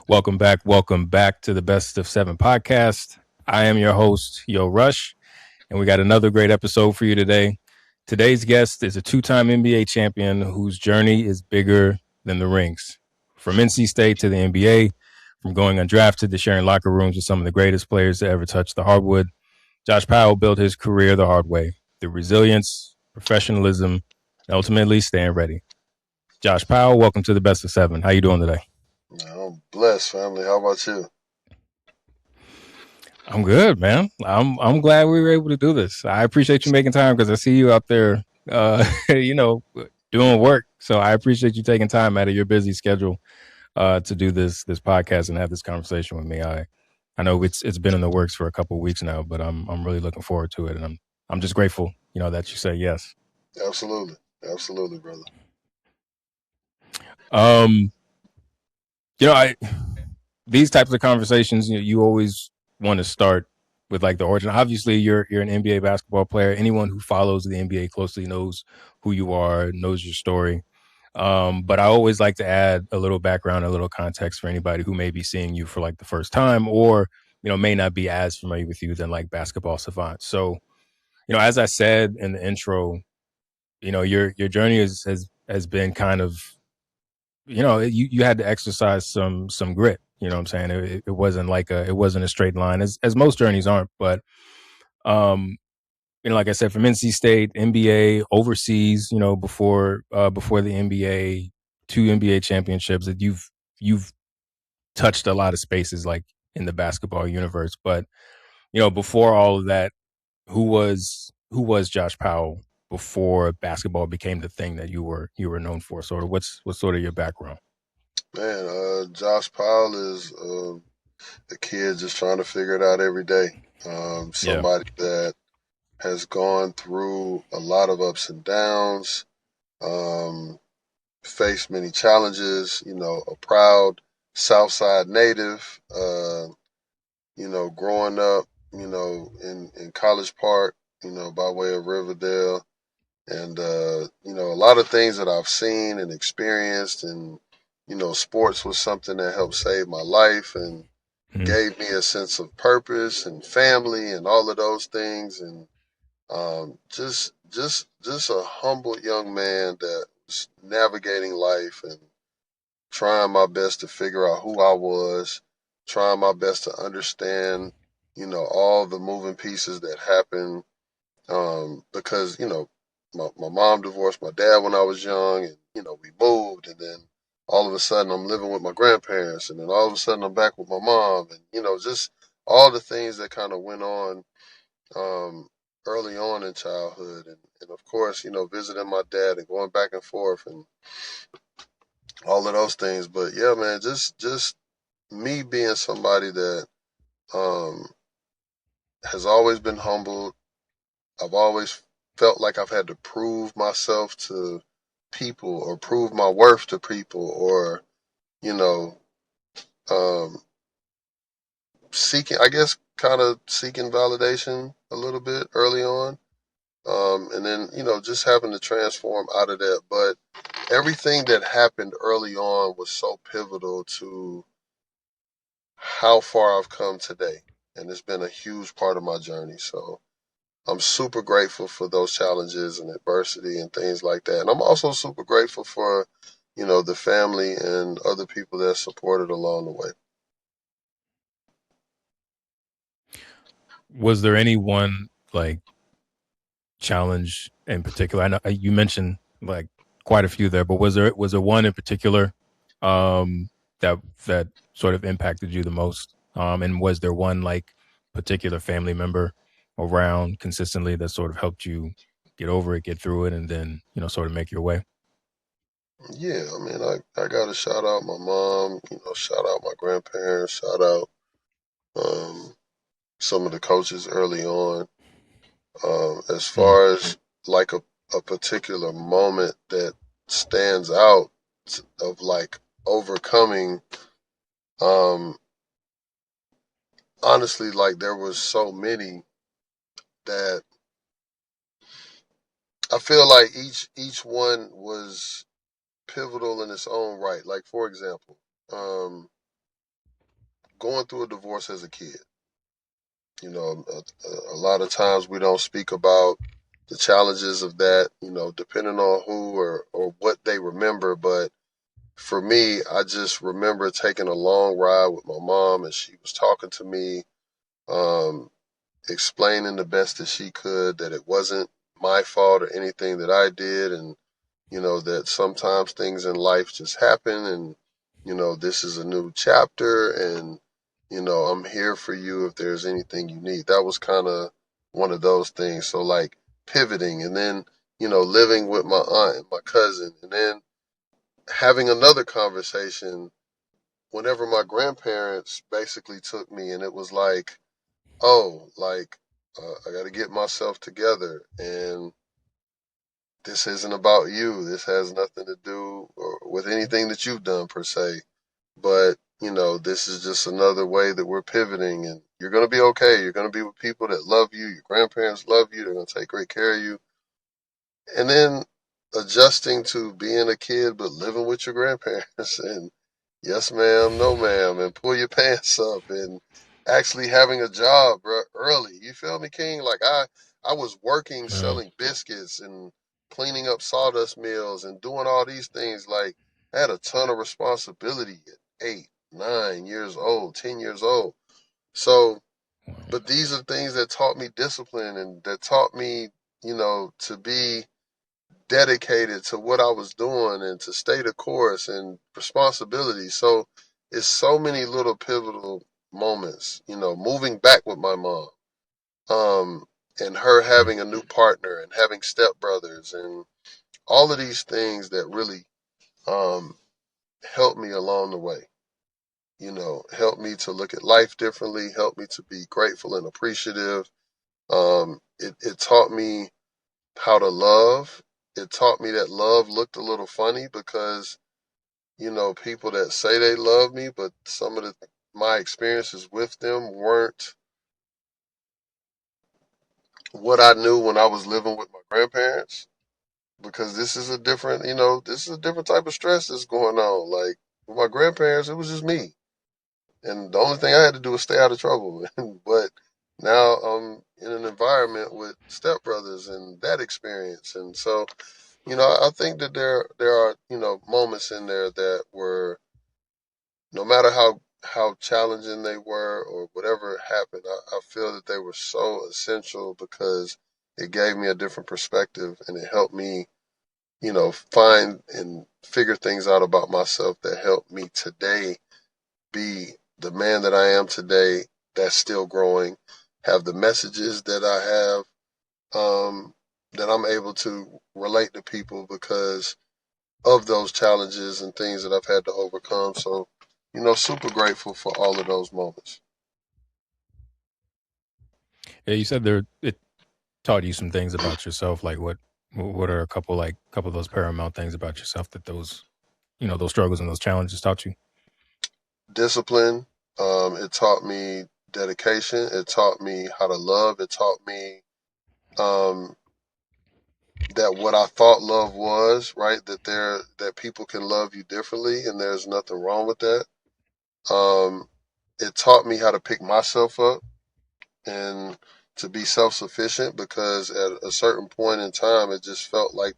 Welcome back to the Best of Seven podcast. I am your host, Yo Rush, and we got another great episode for you today. Today's guest is a two-time NBA champion whose journey is bigger than the rings. From NC State to the NBA, from going undrafted to sharing locker rooms with some of the greatest players to ever touch the hardwood, Josh Powell built his career the hard way through resilience, professionalism, and ultimately staying ready. Josh Powell, welcome to the Best of Seven. How you doing today? I'm blessed, family. How about you? I'm good, man. I'm glad we were able to do this. I appreciate you making time because I see you out there, you know, doing work. So I appreciate you taking time out of your busy schedule to do this podcast and have this conversation with me. I know it's been in the works for a couple of weeks now, but I'm really looking forward to it, and I'm just grateful, that you say yes. Absolutely. Absolutely, brother. Um, I these types of conversations, you always want to start with like the origin. Obviously, you're an NBA basketball player. Anyone who follows the NBA closely knows who you are, knows your story. But I always like to add a little background, a little context for anybody who may be seeing you for like the first time, or may not be as familiar with you than like basketball savant. So, as I said in the intro, your journey has been kind of, you had to exercise some grit. You know what I'm saying? It wasn't like it wasn't a straight line, as most journeys aren't. But um, like I said, from NC State, NBA, overseas, before the NBA, two NBA championships, that you've touched a lot of spaces like in the basketball universe. But before all of that, who was Josh Powell before basketball became the thing that you were known for? Sort of what's sort of your background? Man, Josh Powell is a kid just trying to figure it out every day. Yeah. Somebody that has gone through a lot of ups and downs, um, faced many challenges, a proud Southside native, growing up, in College Park, by way of Riverdale. And a lot of things that I've seen and experienced, and sports was something that helped save my life and Mhm. gave me a sense of purpose and family and all of those things. And just a humble young man that was navigating life and trying my best to figure out who I was, trying my best to understand, all the moving pieces that happen, because my mom divorced my dad when I was young, and we moved, and then all of a sudden I'm living with my grandparents, and then all of a sudden I'm back with my mom, and just all the things that kind of went on, um, early on in childhood, and of course visiting my dad and going back and forth and all of those things. But yeah, man, just me being somebody that um, has always been humbled. I've always felt like I've had to prove myself to people or prove my worth to people, or, you know, um, seeking, I guess, kind of seeking validation a little bit early on. And then, just having to transform out of that. But everything that happened early on was so pivotal to how far I've come today. And it's been a huge part of my journey. So, I'm super grateful for those challenges and adversity and things like that. And I'm also super grateful for, the family and other people that supported along the way. Was there any one like challenge in particular? I know you mentioned like quite a few there, but was there one in particular that sort of impacted you the most? And was there one like particular family member around consistently that sort of helped you get over it, get through it, and then sort of make your way? Yeah, I mean, I got to shout out my mom, shout out my grandparents, shout out um, some of the coaches early on. As Mm. far as like a particular moment that stands out of like overcoming, um, honestly, like there was so many that I feel like each one was pivotal in its own right. Like for example, um, going through a divorce as a kid. A lot of times we don't speak about the challenges of that, depending on who or what they remember. But for me, I just remember taking a long ride with my mom, and she was talking to me, um, explaining the best that she could that it wasn't my fault or anything that I did, and that sometimes things in life just happen, and this is a new chapter, and I'm here for you if there's anything you need. That was kind of one of those things. So like pivoting, and then living with my aunt and my cousin, and then having another conversation whenever my grandparents basically took me, and it was like, oh, like, I got to get myself together, and this isn't about you. This has nothing to do with anything that you've done per se. But, this is just another way that we're pivoting, and you're going to be okay. You're going to be with people that love you. Your grandparents love you. They're going to take great care of you. And then adjusting to being a kid, but living with your grandparents and yes, ma'am, no, ma'am, and pull your pants up and actually having a job, bro, early. You feel me, King? Like I was working Yeah. selling biscuits and cleaning up sawdust mills and doing all these things. Like I had a ton of responsibility at 8, 9 years old, 10 years old. So, but these are things that taught me discipline and that taught me, to be dedicated to what I was doing and to stay the course and responsibility. So it's so many little pivotal moments, moving back with my mom, um, and her having a new partner and having stepbrothers and all of these things that really um, helped me along the way. Helped me to look at life differently, helped me to be grateful and appreciative. It taught me how to love. It taught me that love looked a little funny because, people that say they love me, but some of my experiences with them weren't what I knew when I was living with my grandparents. Because this is a different type of stress that's going on. Like with my grandparents, it was just me. And the only thing I had to do was stay out of trouble. But now I'm in an environment with stepbrothers and that experience. And so I think that there are moments in there that were, no matter how challenging they were or whatever happened, I feel that they were so essential because it gave me a different perspective and it helped me find and figure things out about myself that helped me today be the man that I am today. That's still growing, have the messages that I have, that I'm able to relate to people because of those challenges and things that I've had to overcome. So, super grateful for all of those moments. Yeah, you said it taught you some things about yourself. Like what are a couple of those paramount things about yourself that those struggles and those challenges taught you? Discipline. It taught me dedication. It taught me how to love. It taught me um, that what I thought love was, right? That people can love you differently, and there's nothing wrong with that. Um, it taught me how to pick myself up and to be self sufficient because at a certain point in time, it just felt like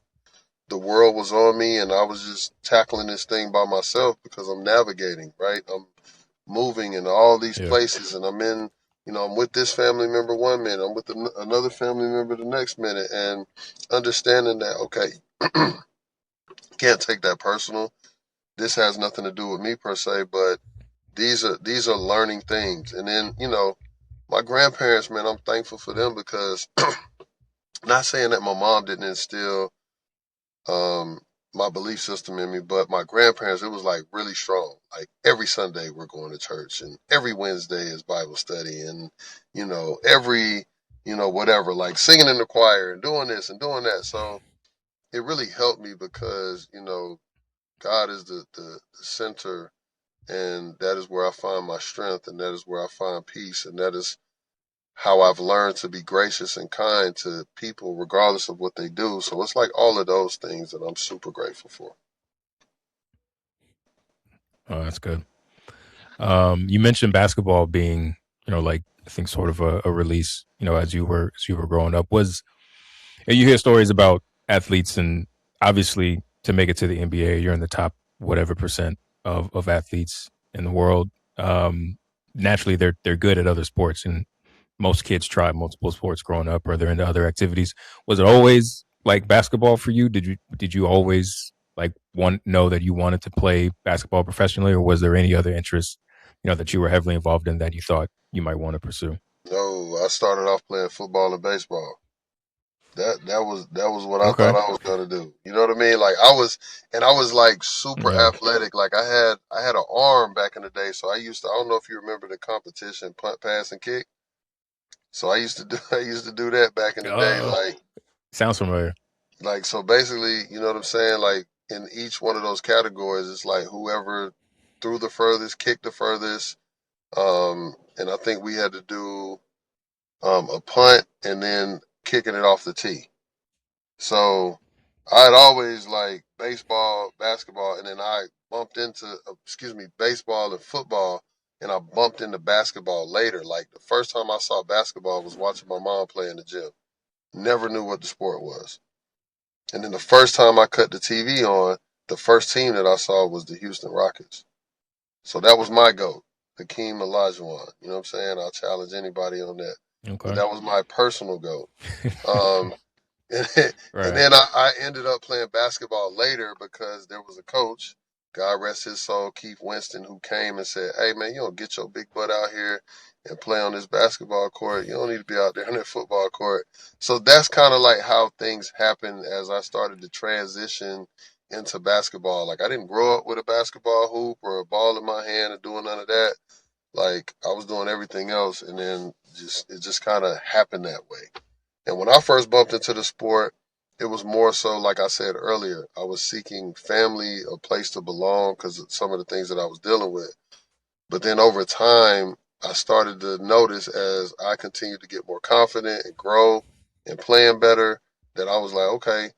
the world was on me and I was just tackling this thing by myself because I'm navigating, right? I'm moving in all these Yeah. places and I'm with this family member one minute, I'm with another family member the next minute, and understanding that, okay, can't take that personal. This has nothing to do with me per se, but these are learning things. And then, my grandparents, man, I'm thankful for them because not saying that my mom didn't instill um, my belief system in me, but my grandparents, it was like really strong. Like every Sunday we're going to church, and every Wednesday is Bible study, and every whatever, like singing in the choir and doing this and doing that. So it really helped me because God is the center, and that is where I find my strength, and that is where I find peace, and that is how I've learned to be gracious and kind to people regardless of what they do. So it's like all of those things that I'm super grateful for. Oh, that's good. You mentioned basketball being, like I think sort of a release, as you were growing up. And you hear stories about athletes, and obviously to make it to the NBA, you're in the top whatever percent of athletes in the world. Naturally, they're good at other sports, and most kids try multiple sports growing up, or they're into other activities. Was it always like basketball for you? Did you always like know that you wanted to play basketball professionally, or was there any other interest, that you were heavily involved in that you thought you might want to pursue? No, I started off playing football and baseball. That was what I thought Okay. I was gonna do. You know what I mean? Like I was like super Yeah. athletic. Like I had an arm back in the day, so I don't know if you remember the competition punt, pass, and kick. So I used to do I used to do that back in the day. Sounds familiar. So basically, you know what I'm saying? Like in each one of those categories, it's like whoever threw the furthest, kicked the furthest. And I think we had to do a punt and then kicking it off the tee. So I'd always like baseball, basketball, and then I bumped into, excuse me, baseball and football, and I bumped into basketball later. Like the first time I saw basketball was watching my mom play in the gym. Never knew what the sport was. And then the first time I cut the TV on, the first team that I saw was the Houston Rockets. So that was my GOAT, Hakeem Olajuwon. You know what I'm saying? I'll challenge anybody on that. But Okay. that was my personal GOAT. Um, and Right. then I ended up playing basketball later because there was a coach, God rest his soul, Keith Winston, who came and said, "Hey man, you don't get your big butt out here and play on this basketball court. You don't need to be out there on that football court." So that's kind of like how things happened as I started to transition into basketball. Like I didn't grow up with a basketball hoop or a ball in my hand or doing none of that. Like I was doing everything else, and then it just kind of happened that way. And when I first bumped into the sport, it was more so, like I said earlier, I was seeking family, a place to belong because of some of the things that I was dealing with. But then over time, I started to notice as I continued to get more confident and grow and playing better that I was like, okay,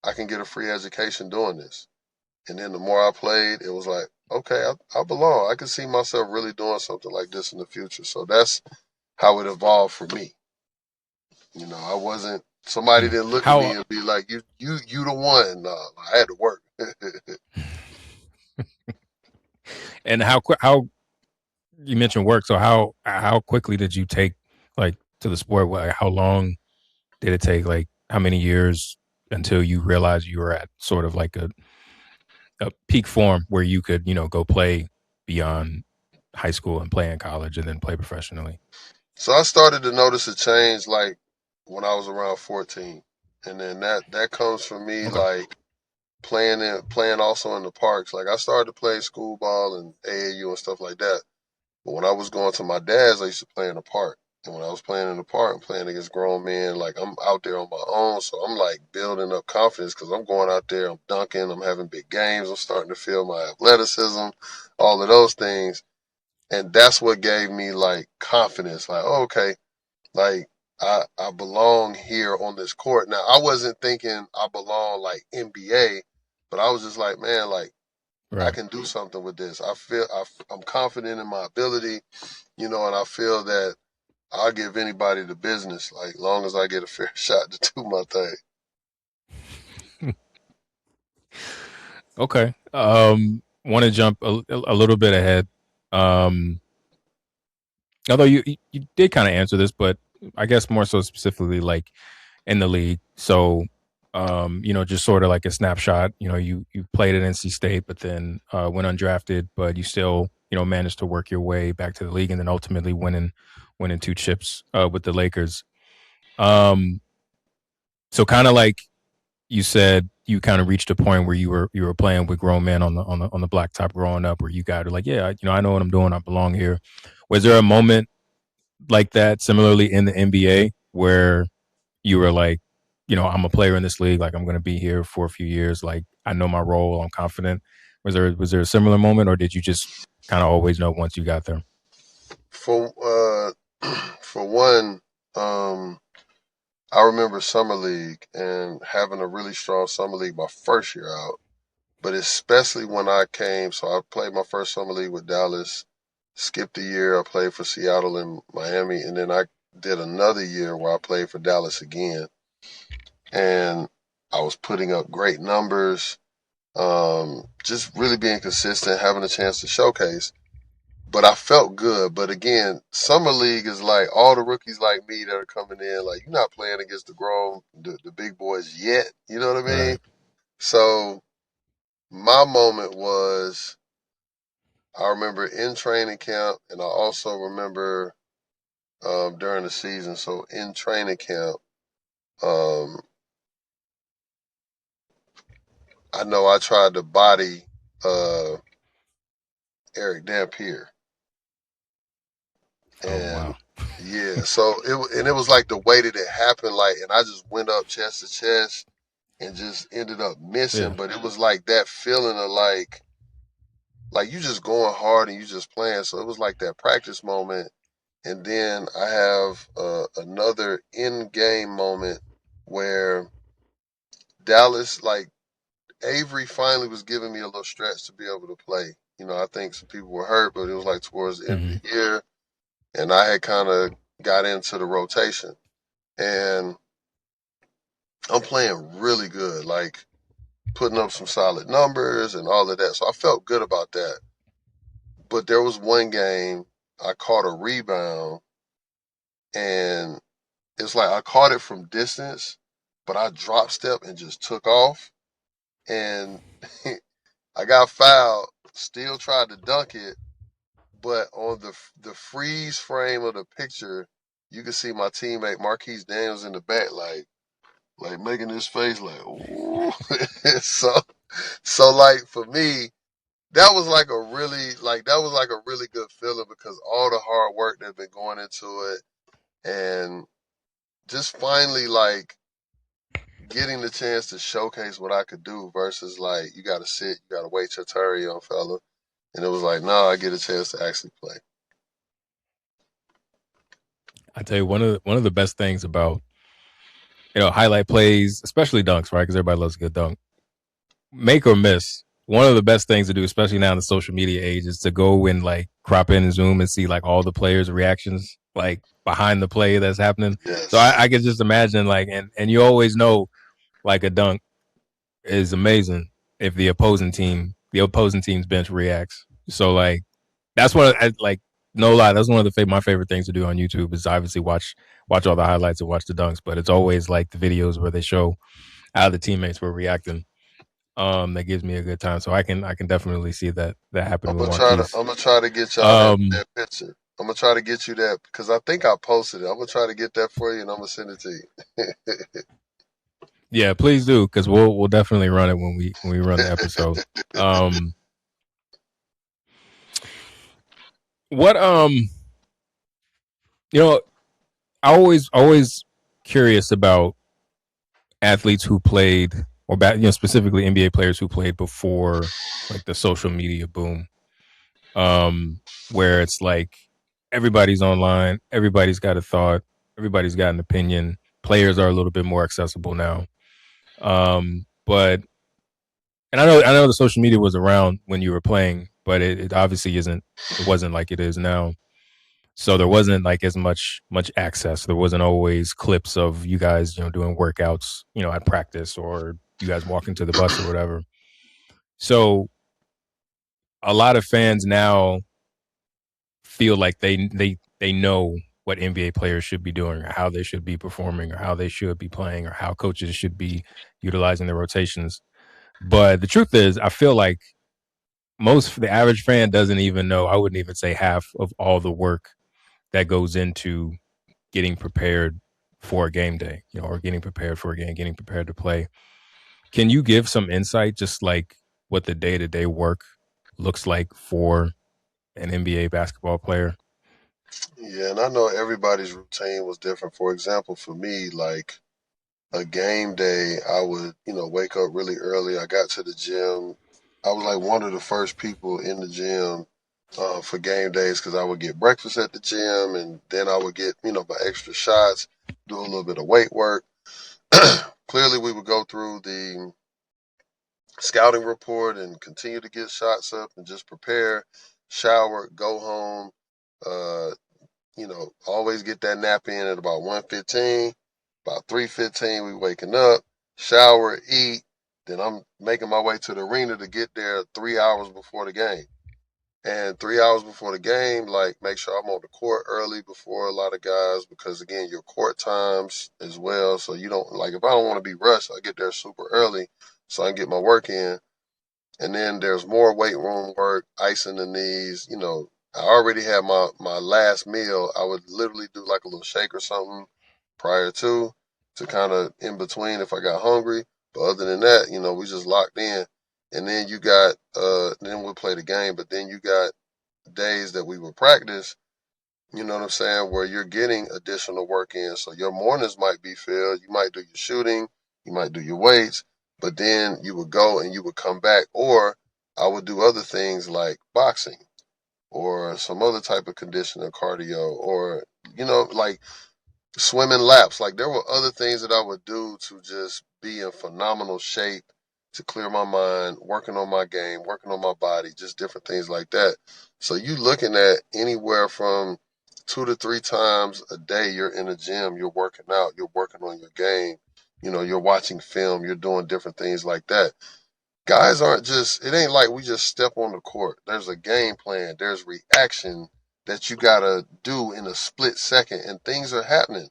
I can get a free education doing this. And then the more I played, it was like, okay, I belong. I can see myself really doing something like this in the future. So that's how it evolved for me. I wasn't somebody Mm. didn't look at me How and be like, you the one. No, I had to work. and how you mentioned work. So how quickly did you take like to the sport? How long did it take? Like how many years until you realized you were at sort of like a peak form where you could go play beyond high school and play in college and then play professionally? So I started to notice a change like when I was around 14. And then that comes from me Okay. like playing also in the parks. Like I started to play school ball and AAU and stuff like that. But when I was going to my dad's, I used to play in the park. And when I was playing in the park and playing against grown men, like I'm out there on my own. So I'm like building up confidence because I'm going out there, I'm dunking, I'm having big games, I'm starting to feel my athleticism, all of those things. And that's what gave me like confidence. Like, oh, okay, like I belong here on this court. Now I wasn't thinking I belong like NBA, but I was just like, man, like I Right. can do something with this. I'm confident in my ability, and I feel that I'll give anybody the business, like long as I get a fair shot to do my thing. Okay. Want to jump a little bit ahead. Um, Although you did kind of answer this, but I guess more so specifically like in the league. So, just sort of like a snapshot. You played at NC State, but then went undrafted, but you still managed to work your way back to the league, and then ultimately winning two chips with the Lakers. Um, so kind of like you said, you kind of reached a point where you were playing with grown men on the blacktop growing up, where you got to like, yeah, I know what I'm doing. I belong here. Was there a moment like that similarly in the NBA where you were like, I'm a player in this league, like I'm going to be here for a few years, like I know my role, I'm confident. Was there a similar moment, or did you just kind of always know once you got there? For for one, I remember summer league and having a really strong summer league my first year out. But especially when I came, so I played my first summer league with Dallas. skipped a year. I played for Seattle and Miami, and then I did another year where I played for Dallas again. And I was putting up great numbers, just really being consistent, having a chance to showcase. But I felt good. But again, summer league is like all the rookies like me that are coming in. Like you're not playing against the big boys yet. You know what I mean? Right. So my moment was I remember in training camp, and I also remember during the season. So in training camp, um, I know I tried to body uh, Eric Dampier, Oh and wow. yeah, so it was like the way that it happened, like, and I just went up chest to chest and just ended up missing. Yeah. But it was like that feeling of like you just going hard and you just playing. So it was like that practice moment. And then I have another in game moment where Dallas, like Avery finally was giving me a little stretch to be able to play. You know, I think some people were hurt, but it was like towards the end of Hmm. the year. And I had kind of got into the rotation. And I'm playing really good, like putting up some solid numbers and all of that. So I felt good about that. But there was one game I caught a rebound and it's like I caught it from distance, but I drop step and just took off and I got fouled, still tried to dunk it, but on the freeze frame of the picture, you can see my teammate Marquise Daniels in the back like making his face like ooh. so so like for me, that was like a really good feeling because all the hard work that's been going into it and just finally like getting the chance to showcase what I could do versus like you gotta sit, you gotta wait your turn, young fella. And it was like, no, I get a chance to actually play. I tell you, one of the best things about highlight plays, especially dunks, right? Because everybody loves a good dunk. Make or miss. One of the best things to do, especially now in the social media age, is to go and like crop in and zoom and see like all the players' reactions, like behind the play that's happening. So I, Yes. I can just imagine like, and you always know like a dunk is amazing if the opposing team's bench reacts. So like that's one of like no lie, that's one of my favorite things to do on YouTube is obviously watch all the highlights and watch the dunks, but it's always like the videos where they show how the teammates were reacting. That gives me a good time. So I can definitely see that happen with Marquise. I'm gonna try to get y'all Um, that picture. I'm gonna try to get you that because I think I posted it. I'm gonna try to get that for you and I'm gonna send it to you. yeah, please do because we'll definitely run it when we run the episode. Um, what you know, I always curious about athletes who played or specifically NBA players who played before like the social media boom. Where it's like everybody's online, everybody's got a thought, everybody's got an opinion. Players are a little bit more accessible now. But and I know the social media was around when you were playing, but it obviously isn't. It wasn't like it is now. So there wasn't like as much access. There wasn't always clips of you guys, doing workouts, at practice or you guys walking to the bus or whatever. So a lot of fans now feel like they know what NBA players should be doing or how they should be performing or how they should be playing or how coaches should be utilizing their rotations. But the truth is, I feel like the average fan doesn't even know. I wouldn't even say half of all the work that goes into getting prepared for a game day, or getting prepared for a game, getting prepared to play. Can you give some insight, just like what the day to day work looks like for an NBA basketball player? Yeah, and I know everybody's routine was different. For example, for me, like a game day, I would, wake up really early. I got to the gym. I was like one of the first people in the gym for game days because I would get breakfast at the gym and then I would get, my extra shots, do a little bit of weight work. Clearly, we would go through the scouting report and continue to get shots up and just prepare. shower, go home. Uh, always get that nap in at about 1:15. About 3:15, we waking up, shower, eat. Then I'm making my way to the arena to get there 3 hours before the game. And 3 hours before the game, like make sure I'm on the court early before a lot of guys because again, your court times as well. So you don't like if I don't want to be rushed, I get there super early so I can get my work in. And then there's more weight room work, icing the knees. I already had my last meal. I would literally do like a little shake or something prior to kind of in between if I got hungry. But other than that, we just locked in. And then you got then we'll play the game, but then you got days that we would practice, you know what I'm saying, where you're getting additional work in. So your mornings might be filled. You might do your shooting, you might do your weights, but then you would go and you would come back. Or I would do other things like boxing or some other type of conditioning cardio or, like swimming laps. Like there were other things that I would do to just be in phenomenal shape to clear my mind, working on my game, working on my body, just different things like that. So you looking at anywhere from 2 to 3 times a day you're in a gym, you're working out, you're working on your game, you're watching film, you're doing different things like that. Guys aren't just it ain't like we just step on the court. There's a game plan, there's reaction that you gotta do in a split second and things are happening.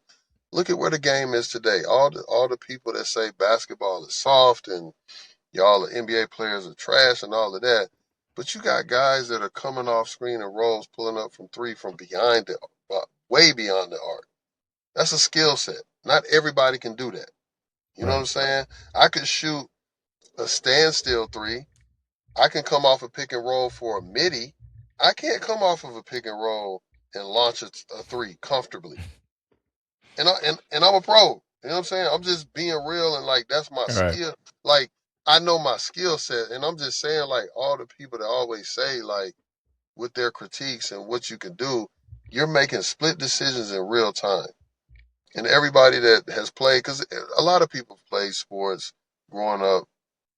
Look at where the game is today. All the people that say basketball is soft and y'all the NBA players are trash and all of that, but you got guys that are coming off screen and rolls, pulling up from three from behind the way beyond the arc. That's a skill set. Not everybody can do that. You know what Right. I'm saying? I could shoot a standstill three. I can come off a pick and roll for a midi. I can't come off of a pick and roll and launch a three comfortably. And I'm a pro. You know what I'm saying? I'm just being real and like that's my All right. skill. Like I know my skill set, and I'm just saying like all the people that always say like with their critiques and what you can do, you're making split decisions in real time. And everybody that has played, because a lot of people play sports growing up,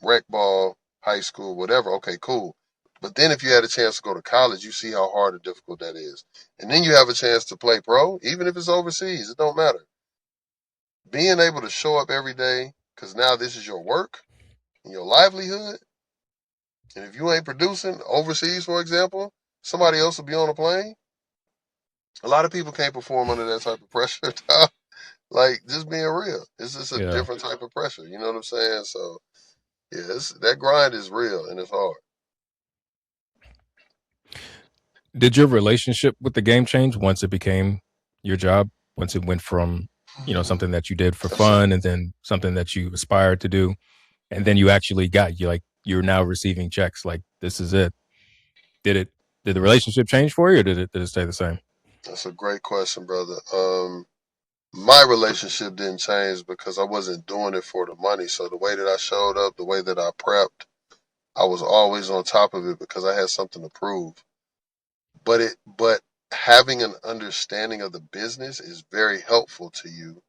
rec ball, high school, whatever. Okay, cool. But then if you had a chance to go to college, you see how hard and difficult that is. And then you have a chance to play pro, even if it's overseas. It don't matter. Being able to show up every day, because now this is your work and your livelihood. And if you ain't producing overseas, for example, somebody else will be on a plane. A lot of people can't perform under that type of pressure. Like just being real, it's just a Yeah. different type of pressure. You know what I'm saying? So yeah, that grind is real and it's hard. Did your relationship with the game change once it became your job? Once it went from, something that you did for That's a fun and then something that you aspired to do, and then you actually you're now receiving checks. Like this is it. Did it? Did the relationship change for you, or did it stay the same? that's a great question, brother. My relationship didn't change because I wasn't doing it for the money. So the way that I showed up, the way that I prepped, I was always on top of it because I had something to prove. But having an understanding of the business is very helpful to you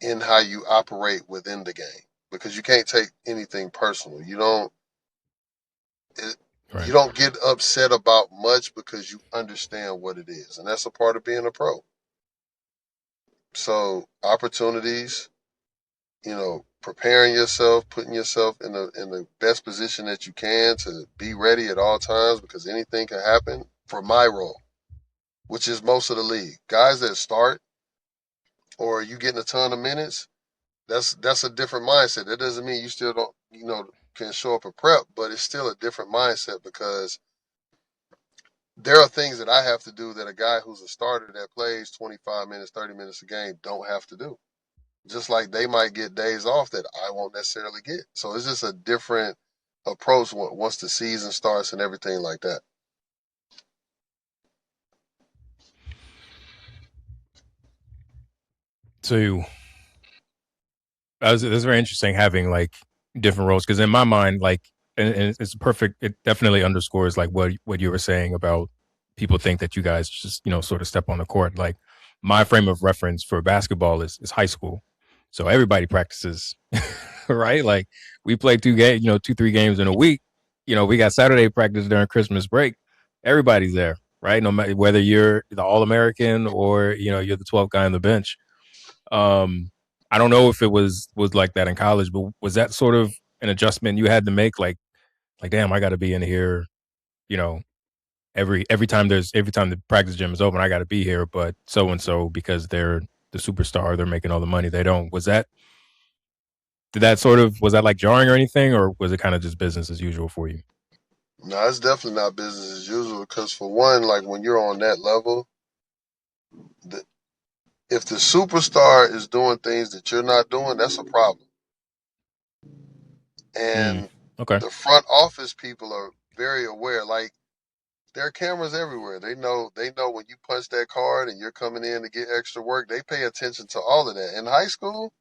in how you operate within the game because you can't take anything personal. It, you Right. don't get upset about much because you understand what it is, and that's a part of being a pro. So opportunities, preparing yourself, putting yourself in the best position that you can to be ready at all times because anything can happen. For my role, which is most of the league, guys that start or you getting a ton of minutes, that's a different mindset. That doesn't mean you still don't, can show up at prep, but it's still a different mindset because there are things that I have to do that a guy who's a starter that plays 25 minutes, 30 minutes a game don't have to do. Just like they might get days off that I won't necessarily get. So it's just a different approach once the season starts and everything like that. So that's very interesting having like different roles because in my mind, like, and it's perfect. It definitely underscores like what you were saying about people think that you guys just sort of step on the court. Like my frame of reference for basketball is high school, so everybody practices, right? Like we play 2 games, 2 3 games in a week. We got Saturday practice during Christmas break. everybody's there, right? No matter whether you're the All American or you're the 12th guy on the bench. I don't know if it was like that in college, but was that sort of an adjustment you had to make? Like damn, I got to be in here, you know, every time the practice gym is open, I got to be here. But so and so, because they're the superstar, they're making all the money. They don't. Was that like jarring or anything, or was it kind of just business as usual for you? No, it's definitely not business as usual because for one, like when you're on that level, the, if the superstar is doing things that you're not doing, that's a problem. Mm, And okay. the front office people are very aware. Like there are cameras everywhere. They know when you punch that card and you're coming in to get extra work. They pay attention to all of that. In high school,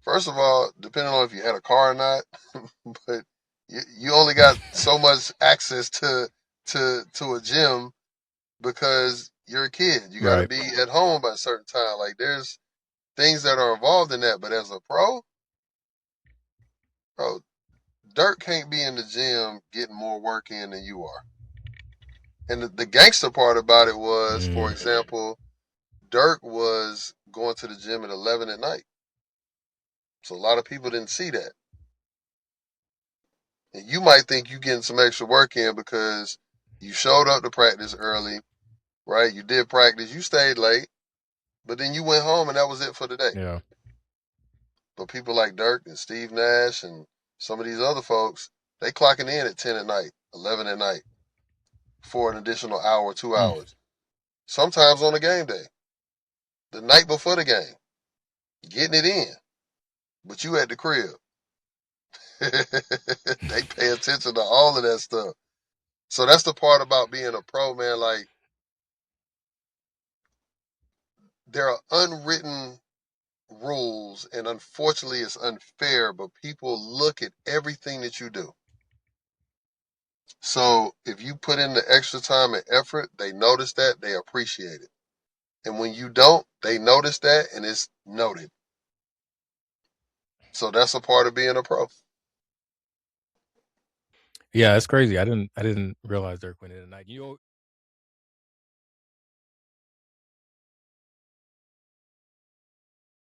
first of all, depending on if you had a car or not, but you only got so much access to a gym because you're a kid. You got to Right. be at home by a certain time. Like there's things that are involved in that. But as a bro, Dirk can't be in the gym getting more work in than you are. And the gangster part about it was, for Mm, example, Dirk was going to the gym at 11 at night. So a lot of people didn't see that. And you might think you getting some extra work in because you showed up to practice early, right? You did practice, you stayed late, but then you went home and that was it for the day. yeah. But people like Dirk and Steve Nash and some of these other folks, they clocking in at 10 at night, 11 at night for an additional hour, two Mm. hours. Sometimes on a game day, the night before the game, getting it in. But you at the crib. They pay attention to all of that stuff. So that's the part about being a pro, man. Like there are unwritten rules, and unfortunately, it's unfair. But people look at everything that you do. So if you put in the extra time and effort, they notice that, they appreciate it. And when you don't, they notice that, and it's noted. So that's a part of being a pro. Yeah, it's crazy. I didn't realize Dirk went in at night.